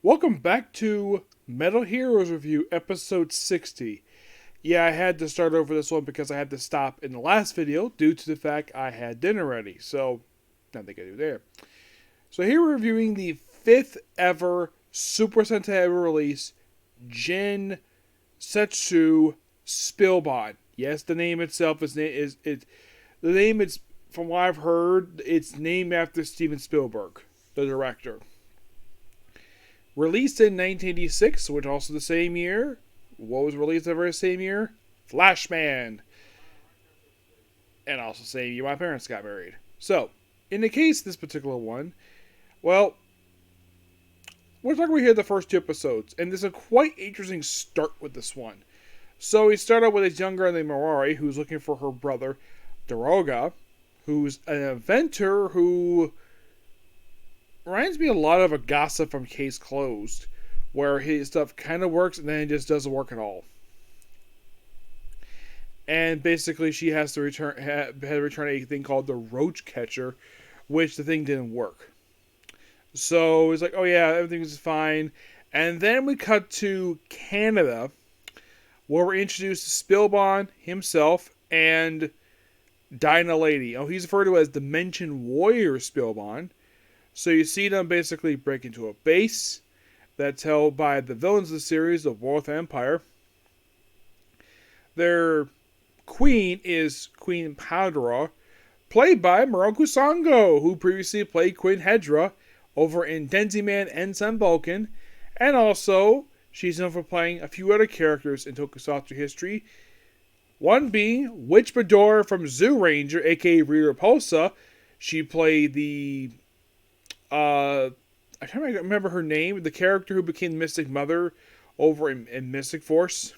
Welcome back to Metal Heroes Review, episode 60. Yeah, I had to start over this one because I had to stop in the last video due to the fact I had dinner ready. So, nothing I do there. So here we're reviewing the 5th ever Super Sentai release, Jin Setsu Spielban. Yes, the name itself is from what I've heard, it's named after Steven Spielberg, the director. Released in 1986, which also the same year. What was released the very same year? Flashman. And also same year my parents got married. So, in the case of this particular one, well, we're talking about here the first 2 episodes, and there's a quite interesting start with this one. So we start out with this young girl named Mirari, who's looking for her brother, Daroga, who's an inventor who reminds me a lot of a gossip from Case Closed, where his stuff kind of works and then it just doesn't work at all. And basically, she has to return a thing called the Roach Catcher, which the thing didn't work. So it's like, oh yeah, everything's fine. And then we cut to Canada, where we're introduced to Spielban himself and Dinah Lady. Oh, he's referred to as Dimension Warrior Spielban. So you see them basically break into a base that's held by the villains of the series, the World Empire. Their queen is Queen Powdera, played by Moroku Sango, who previously played Queen Hedra over in Denziman and Sun Vulcan. And also, she's known for playing a few other characters in Tokusatsu history. One being Witch Bedora from Zoo Ranger, aka Rita Repulsa. She played the I can't remember her name. The character who became Mystic Mother over in Mystic Force.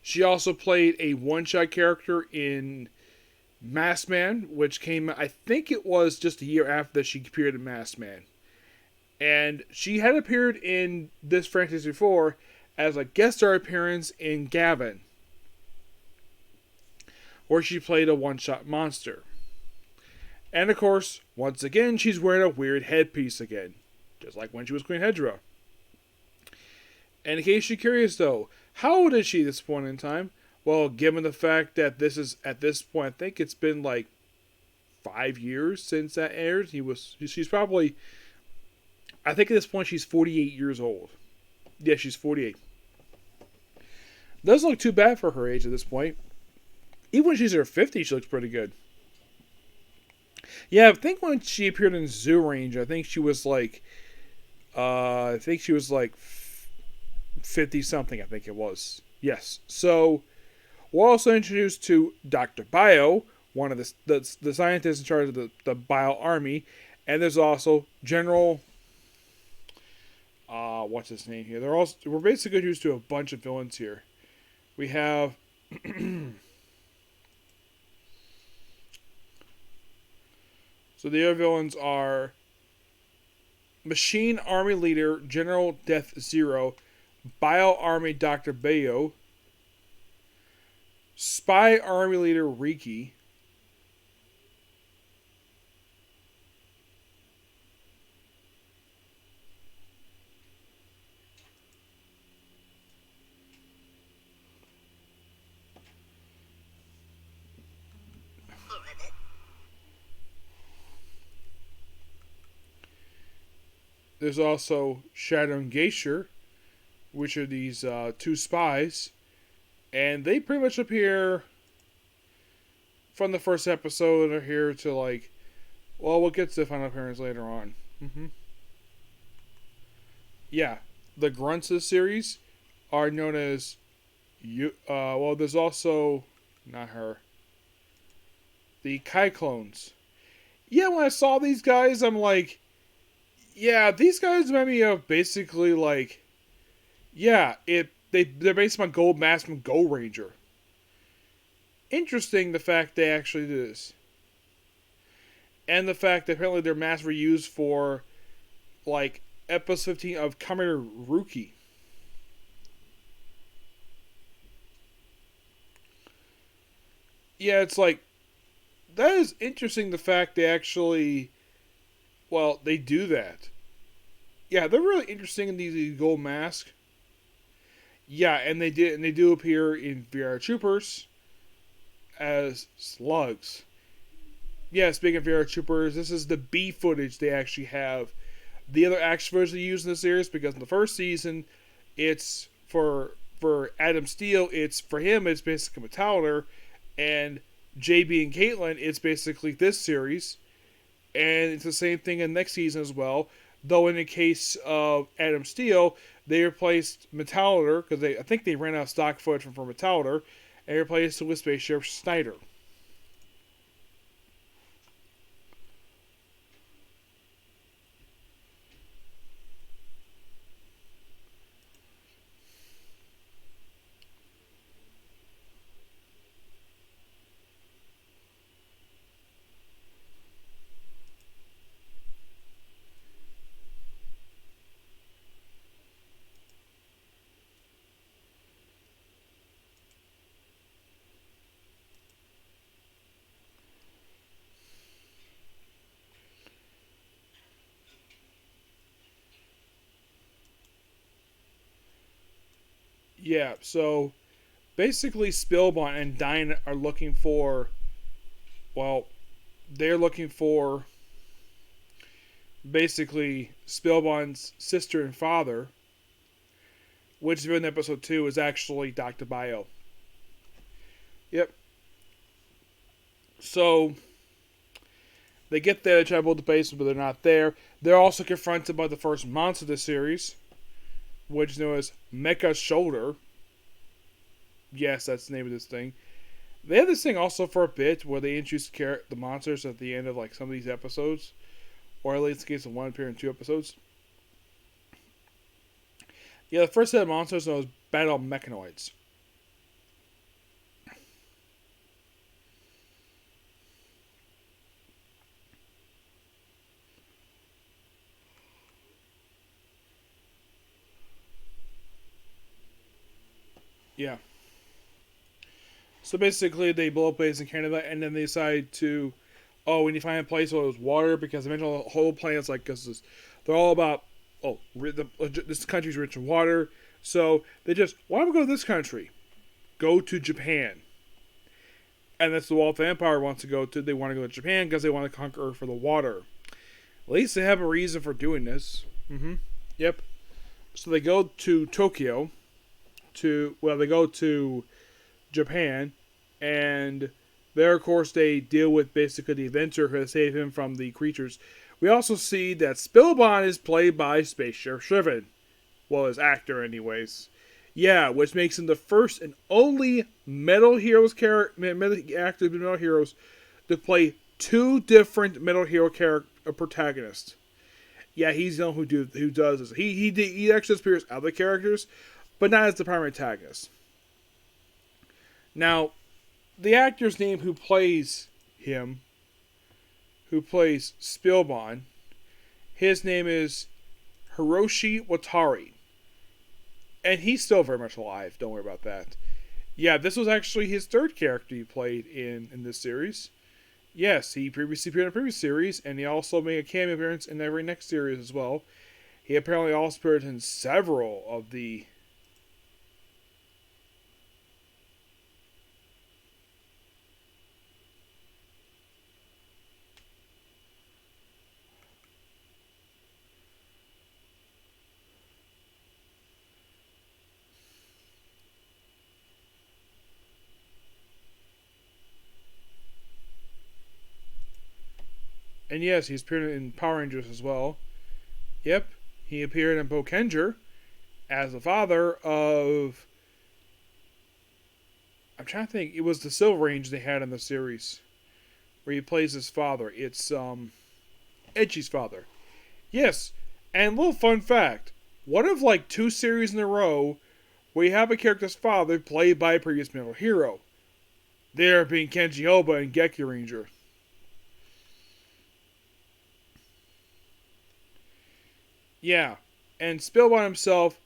She also played a one-shot character in Masked Man, which came, I think it was just a year after that she appeared in Masked Man. And she had appeared in this franchise before as a guest star appearance in Gavin, where she played a one-shot monster. And of course, once again, she's wearing a weird headpiece again. Just like when she was Queen Hedra. And in case you're curious though, how old is she at this point in time? Well, given the fact that this is, at this point, I think it's been like 5 years since that aired. She's probably, I think at this point she's 48 years old. Yeah, she's 48. Doesn't look too bad for her age at this point. Even when she's in her 50s, she looks pretty good. Yeah, I think when she appeared in Zoo Ranger, I think she was like 50 something, I think it was. Yes. So, we're also introduced to Dr. Bio, one of the scientists in charge of the Bio Army, and there's also General, what's his name here? We're basically introduced to a bunch of villains here. We have so the other villains are Machine Army Leader General Death Zero, Bio Army Dr. Bayo, Spy Army Leader Riki, there's also Shadow and Geisha, which are these 2 spies. And they pretty much appear from the first episode and are here to like, well, we'll get to the final appearance later on. Yeah, the grunts of the series are known as, well, there's also, not her, the Kai clones. Yeah, when I saw these guys, I'm like, yeah, these guys remind me of basically like, yeah, they're based on Gold Mask from Gold Ranger. Interesting the fact they actually do this. And the fact that apparently their masks were used for like episode 15 of Kamen Rookie. Yeah, it's like, that is interesting the fact they actually, well, they do that. Yeah, they're really interesting in these gold masks. Yeah, and they do appear in VR Troopers as slugs. Yeah, speaking of VR Troopers, this is the B footage they actually have. The other action footage they use in the series, because in the first season, it's for Adam Steele, it's for him, it's basically Metallica, and JB and Caitlin, it's basically this series, and it's the same thing in next season as well. Though in the case of Adam Steele, they replaced Metallica because I think they ran out of stock footage from Metallica, and replaced it with Space Sheriff Snyder. Yeah, so basically Spielban and Dine are looking for, well, they're looking for basically Spielban's sister and father, which in episode 2 is actually Dr. Bio. Yep. So they get there, try to build the base, but they're not there. They're also confronted by the first monster of the series, which is known as Mecha Shoulder. Yes, that's the name of this thing. They had this thing also for a bit where they introduced the monsters at the end of like some of these episodes, or at least in case of one appear in 2 episodes. Yeah, the first set of monsters was Battle Mechanoids. Yeah. So basically, they blow up base in Canada, and then they decide to, oh, we need to find a place where there's water, because eventually the whole planet's like, because they're all about, this country's rich in water. So they just, why don't we go to this country? Go to Japan. And that's the wall the Empire wants to go to. They want to go to Japan because they want to conquer Earth for the water. At least they have a reason for doing this. Yep. So they go to Tokyo. They go to Japan, and there, of course, they deal with basically the adventurer who has saved him from the creatures. We also see that Spielban is played by Space Sheriff Shriven. Well, his actor, anyways. Yeah, which makes him the first and only Metal Heroes actor in Metal Heroes to play 2 different Metal Hero protagonists. Yeah, he's the one who does this. He actually appears other characters, but not as the primary antagonist. Now, the actor's name who plays him, who plays Spielban, his name is Hiroshi Watari. And he's still very much alive, don't worry about that. Yeah, this was actually his 3rd character he played in this series. Yes, he previously appeared in a previous series, and he also made a cameo appearance in every next series as well. He apparently also appeared in several of the... And yes, he's appeared in Power Rangers as well. Yep, he appeared in Bokenger as the father of... I'm trying to think. It was the Silver Ranger they had in the series, where he plays his father. It's Edgy's father. Yes, and a little fun fact. One of like 2 series in a row where you have a character's father played by a previous Metal Hero. There being Kenji Oba and Geki Ranger. Yeah, and Spielban himself,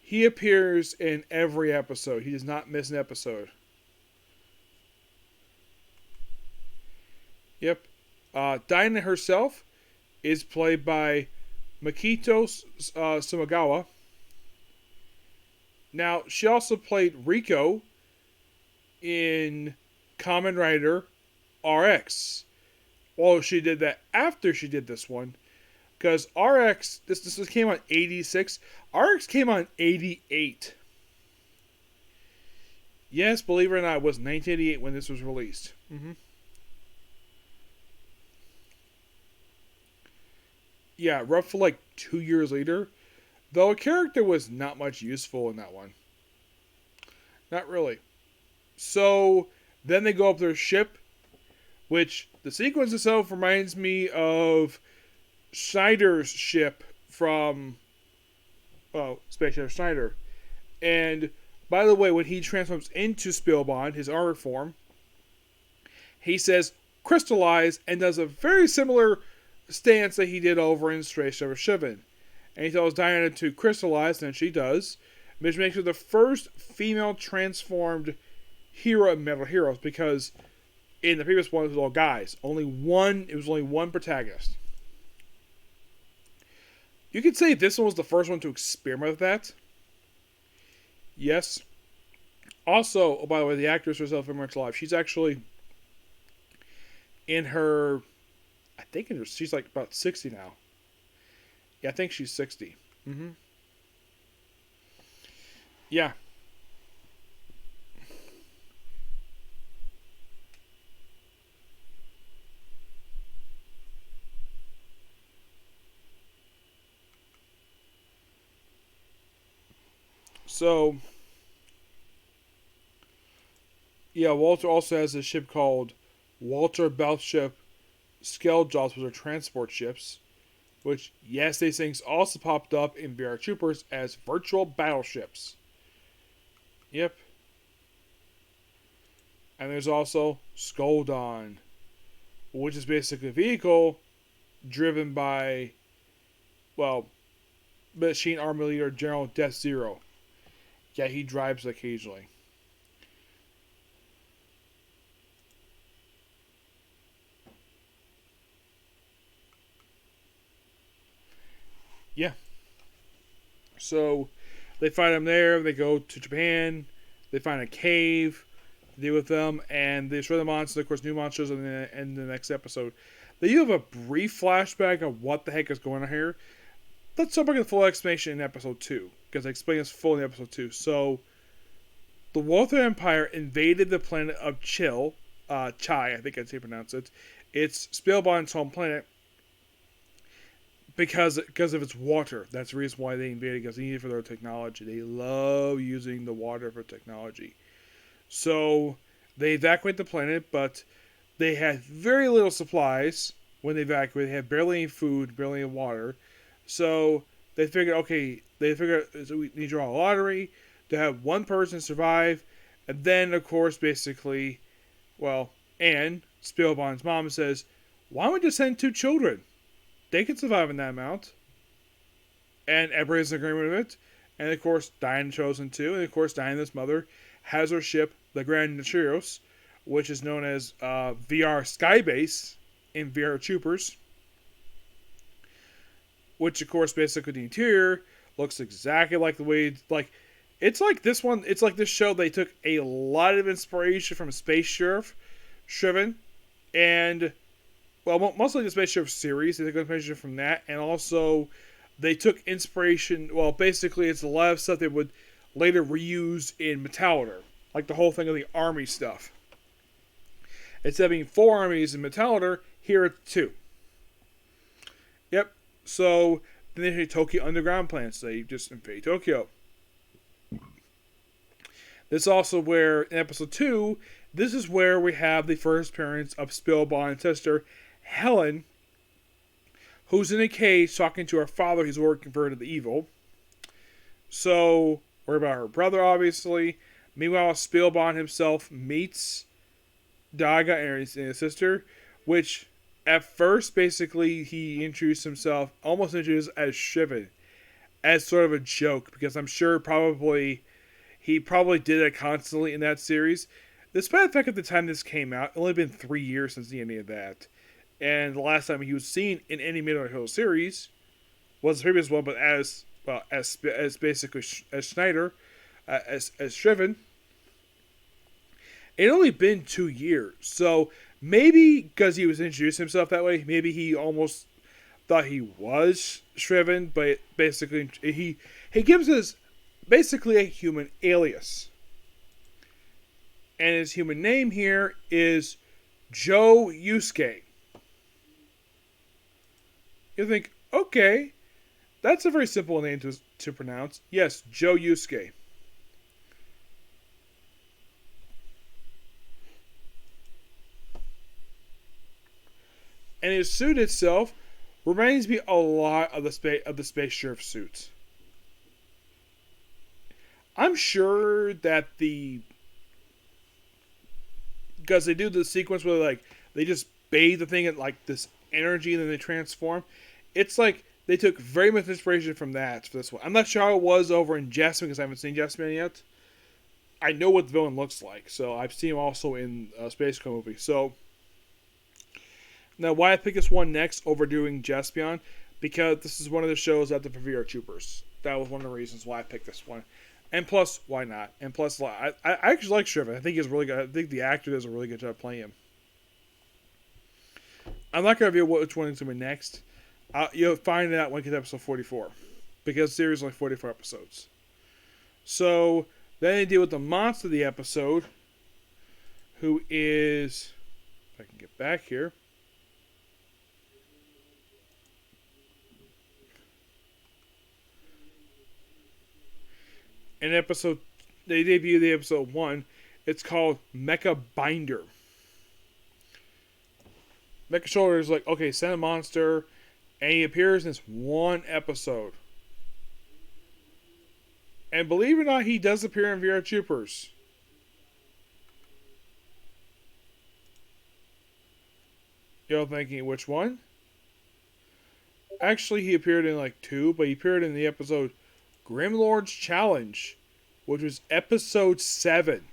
he appears in every episode. He does not miss an episode. Yep. Dinah herself is played by Makito Sumagawa. Now, she also played Riko in Kamen Rider RX. Well, she did that after she did this one. Because RX, this came out in 86. RX came out in 88. Yes, believe it or not, it was 1988 when this was released. Yeah, roughly like 2 years later. Though a character was not much useful in that one. Not really. So, then they go up their ship, which the sequence itself reminds me of Schneider's ship from, Space Ship Schneider. And, by the way, when he transforms into Spielban, his armor form, he says, crystallize, and does a very similar stance that he did over in Space Ship Shivan. And he tells Diana to crystallize, and she does, which makes her the first female transformed hero in Metal Heroes, because in the previous one it was all guys. It was only one protagonist. You could say this one was the first one to experiment with that. Yes. Also, oh, by the way, the actress herself very much alive. She's actually in her, she's like about 60 now. Yeah, I think she's 60. Yeah. So, yeah, Walter also has a ship called Walter Battleship Skelljobs, which are transport ships. Which, yes, these things also popped up in VR Troopers as virtual battleships. Yep. And there's also Skoldan, which is basically a vehicle driven by, well, Machine Army Leader General Death Zero. Yeah, he drives occasionally. Yeah. So, they find him there, they go to Japan, they find a cave, deal with them, and they destroy the monsters, of course, new monsters in the next episode. They do have a brief flashback of what the heck is going on here. Let's start back with the full explanation in episode 2, because I explain this full in episode 2. So, the Walther Empire invaded the planet of Chai, I think I'd say pronounce it. It's Spielban's home planet, because of its water. That's the reason why they invaded, because they need it for their technology. They love using the water for technology. So, they evacuate the planet, but they had very little supplies when they evacuated. They had barely any food, barely any water. So, they figured, so we need to draw a lottery to have one person survive. And then, of course, basically, Anne, Spielban's mom, says, why don't we just send 2 children? They can survive in that amount. And everybody's in agreement with it. And of course, Diana chosen too. And of course, Diana's mother has her ship, the Grand Nichiros, which is known as VR Skybase in VR Troopers. Which, of course, basically the interior looks exactly like the way, it's like this one, it's like this show, they took a lot of inspiration from Space Sheriff, Shriven, and, mostly the Space Sheriff series, they took inspiration from that, and also, they took inspiration, basically it's a lot of stuff they would later reuse in Metallider, like the whole thing of the army stuff. Instead of being 4 armies in Metallider, here it's 2. Yep. So, then they had Tokyo Underground plans. They just invade Tokyo. This is also where, in episode 2, this is where we have the first appearance of Spielban's sister, Helen, who's in a cage talking to her father, who's working for her to the evil. So, we're about her brother, obviously. Meanwhile, Spielban himself meets Daga and his sister, which, at first, basically, he almost introduced as Shivan, as sort of a joke, because I'm sure he probably did it constantly in that series. Despite the fact at the time this came out, it only been 3 years since the ending of that. And the last time he was seen in any Metal Hero series was the previous one, but as basically as Schneider, as Shriven. It only been 2 years, so maybe because he was introducing himself that way, maybe he almost thought he was Shriven, but basically he gives us basically a human alias, and his human name here is Joe Yusuke. You think, okay, that's a very simple name to pronounce. Yes, Joe Yusuke. And his suit itself reminds me a lot of the Space Sheriff suits. I'm sure that because they do the sequence where they just bathe the thing in like this energy and then they transform. It's like they took very much inspiration from that for this one. I'm not sure how it was over in Jasmine because I haven't seen Jasmine yet. I know what the villain looks like, so I've seen him also in a Space Coast movie. So now, why I picked this one next over doing Jaspion, because this is one of the shows after the VR Troopers. That was one of the reasons why I picked this one. And plus, why not? And plus, I actually like Shriven. I think he's really good. I think the actor does a really good job playing him. I'm not going to reveal which one is going to be next. You'll find out when we get to episode 44. Because the series is only 44 episodes. So, then they deal with the monster of the episode, who is... If I can get back here. In episode, they debuted the episode 1. It's called Mecha Binder. Mecha Shoulder is like, okay, send a monster, and he appears in this one episode. And believe it or not, he does appear in VR Troopers. You're thinking, which one? Actually, he appeared in like 2, but he appeared in the episode Grimlord's Challenge, which was episode 7.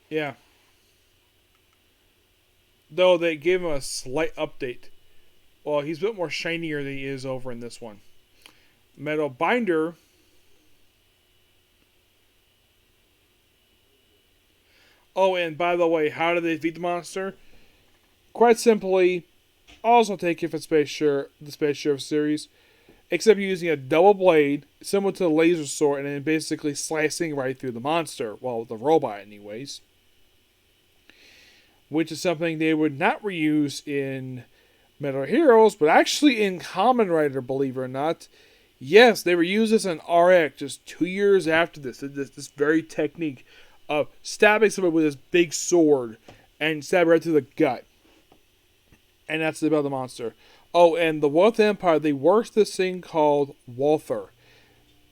Yeah. Though they gave him a slight update. Well, he's a bit more shinier than he is over in this one. Metal Binder. Oh, and by the way, how do they defeat the monster? Quite simply, also take it from the Space Sheriff series, except using a double blade, similar to the laser sword, and then basically slicing right through the monster. Well, the robot anyways. Which is something they would not reuse in Metal Heroes, but actually in Kamen Rider, believe it or not. Yes, they reused this in RX just 2 years after this. This very technique of stabbing somebody with this big sword and stab right through the gut. And that's about the monster. Oh, and the Wolf Empire, they worked this thing called Walther,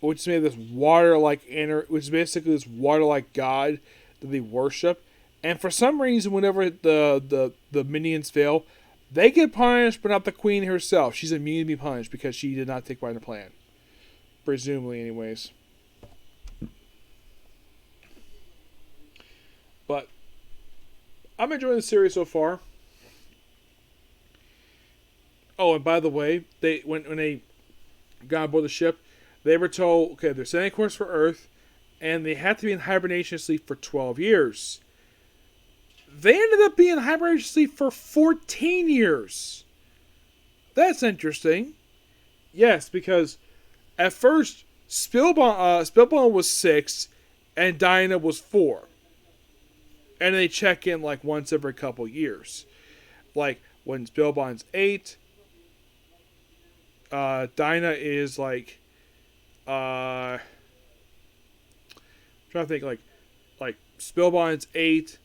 which is made of this water-like which is basically this water-like god that they worship. And for some reason, whenever the minions fail, they get punished, but not the queen herself. She's immune to be punished because she did not take part in the plan. Presumably, anyways. But I'm enjoying the series so far. Oh, and by the way, when they got aboard the ship, they were told, okay, they're setting a course for Earth, and they had to be in hibernation sleep for 12 years. They ended up being in hibernation sleep for 14 years. That's interesting. Yes, because at first, Spielban was 6, and Dinah was 4. And they check in like once every couple years. Like, when Spielban's 8, Dinah is like, I'm trying to think, like Spielban's 8,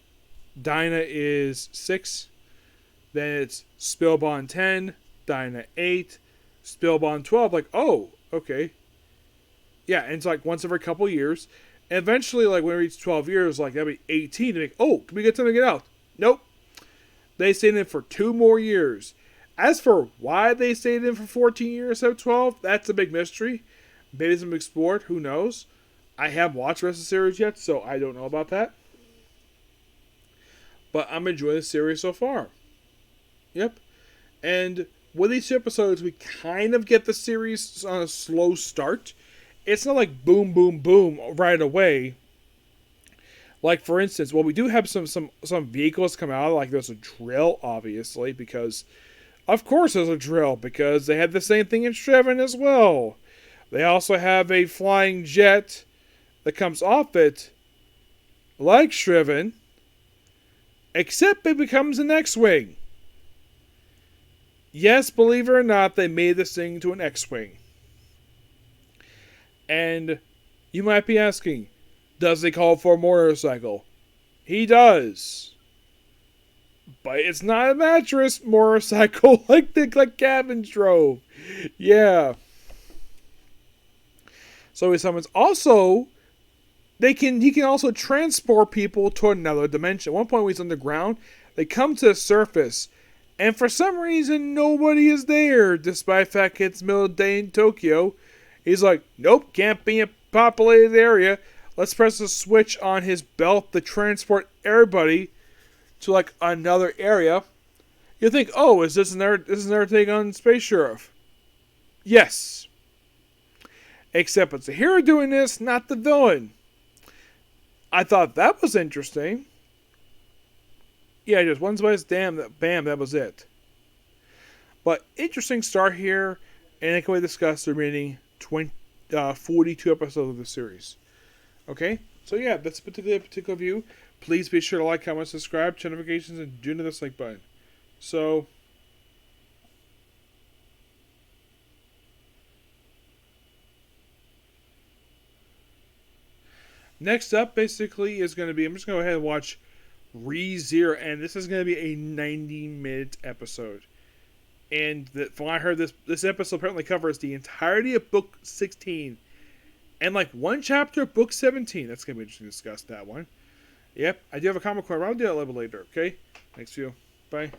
Dinah is 6, then it's Spielban 10, Dinah 8, Spielban 12, like, oh, okay. Yeah, and it's like once every couple years. And eventually, like, when we reach 12 years, like, that'd be 18, they're like, oh, can we get something to get out? Nope. They stayed in it for 2 more years. As for why they stayed in for 14 years instead of 12, that's a big mystery. Maybe some explored. Who knows? I haven't watched the rest of the series yet, so I don't know about that. But I'm enjoying the series so far. Yep. And with these 2 episodes, we kind of get the series on a slow start. It's not like boom, boom, boom right away. Like, for instance, well, we do have some vehicles come out. Like, there's a drill, obviously, because... Of course there's a drill, because they had the same thing in Shriven as well. They also have a flying jet that comes off it, like Shriven, except it becomes an X-Wing. Yes, believe it or not, they made this thing to an X-Wing. And you might be asking, does he call for a motorcycle? He does. But it's not a mattress motorcycle like Gavin drove. Yeah. So he summons. Also, he can also transport people to another dimension. At one point when he's underground, they come to the surface, and for some reason nobody is there, despite the fact it's middle of the day in Tokyo. He's like, nope, can't be in a populated area. Let's press the switch on his belt to transport everybody to like another area. You think, oh, is this another take on Space Sheriff? Yes. Except it's the hero doing this, not the villain. I thought that was interesting. Yeah, just one place, bam, that was it. But interesting start here, and I can we discuss the remaining 42 episodes of the series. Okay, so yeah, that's a particular view. Please be sure to like, comment, subscribe, turn notifications, and do the like button. So, next up, basically, is going to be, I'm just going to go ahead and watch ReZero, and this is going to be a 90-minute episode. And from what I heard, this episode apparently covers the entirety of Book 16, and like one chapter of Book 17. That's going to be interesting to discuss that one. Yep, I do have a comic corner. I'll do that a little later, okay? Thanks, you. Bye.